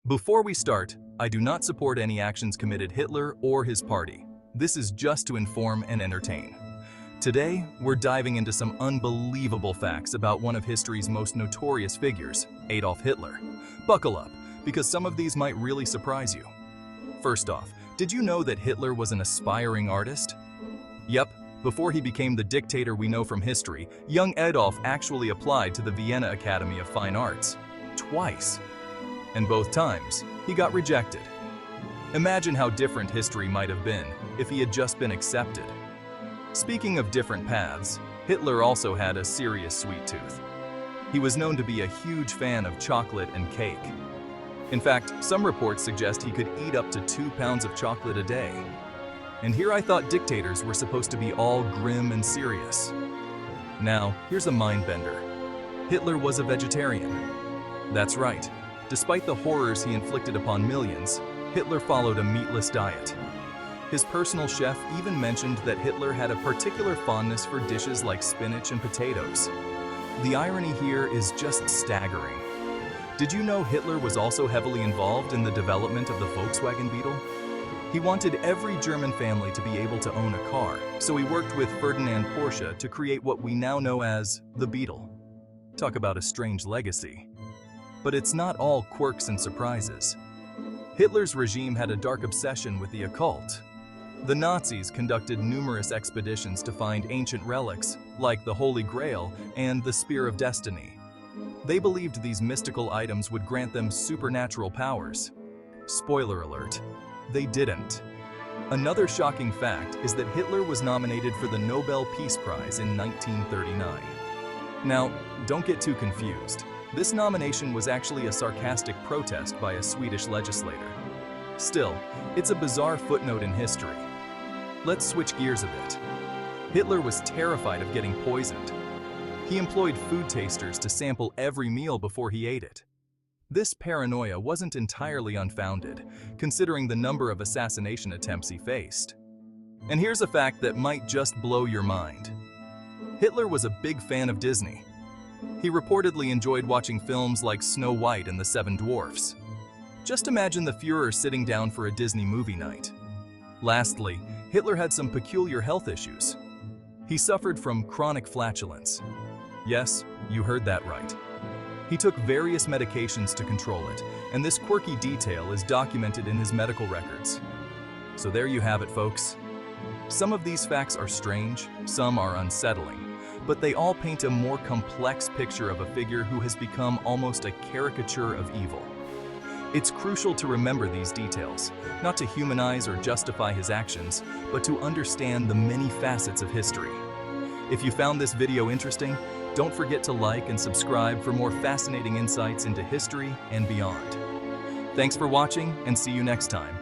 Before we start, I do not support any actions committed Hitler or his party. This is just to inform and entertain. Today, we're diving into some unbelievable facts about one of history's most notorious figures, Adolf Hitler. Buckle up, because some of these might really surprise you. First off, did you know that Hitler was an aspiring artist? Yep, before he became the dictator we know from history, young Adolf actually applied to the Vienna Academy of Fine Arts. Twice. And both times, he got rejected. Imagine how different history might have been if he had just been accepted. Speaking of different paths, Hitler also had a serious sweet tooth. He was known to be a huge fan of chocolate and cake. In fact, some reports suggest he could eat up to 2 pounds of chocolate a day. And here I thought dictators were supposed to be all grim and serious. Now, here's a mind bender. Hitler was a vegetarian. That's right. Despite the horrors he inflicted upon millions, Hitler followed a meatless diet. His personal chef even mentioned that Hitler had a particular fondness for dishes like spinach and potatoes. The irony here is just staggering. Did you know Hitler was also heavily involved in the development of the Volkswagen Beetle? He wanted every German family to be able to own a car, so he worked with Ferdinand Porsche to create what we now know as the Beetle. Talk about a strange legacy. But it's not all quirks and surprises. Hitler's regime had a dark obsession with the occult. The Nazis conducted numerous expeditions to find ancient relics, like the Holy Grail and the Spear of Destiny. They believed these mystical items would grant them supernatural powers. Spoiler alert, they didn't. Another shocking fact is that Hitler was nominated for the Nobel Peace Prize in 1939. Now, don't get too confused. This nomination was actually a sarcastic protest by a Swedish legislator. Still, it's a bizarre footnote in history. Let's switch gears a bit. Hitler was terrified of getting poisoned. He employed food tasters to sample every meal before he ate it. This paranoia wasn't entirely unfounded, considering the number of assassination attempts he faced. And here's a fact that might just blow your mind. Hitler was a big fan of Disney. He reportedly enjoyed watching films like Snow White and the Seven Dwarfs. Just imagine the Führer sitting down for a Disney movie night. Lastly, Hitler had some peculiar health issues. He suffered from chronic flatulence. Yes, you heard that right. He took various medications to control it, and this quirky detail is documented in his medical records. So there you have it, folks. Some of these facts are strange, some are unsettling, but they all paint a more complex picture of a figure who has become almost a caricature of evil. It's crucial to remember these details, not to humanize or justify his actions, but to understand the many facets of history. If you found this video interesting, don't forget to like and subscribe for more fascinating insights into history and beyond. Thanks for watching, and see you next time.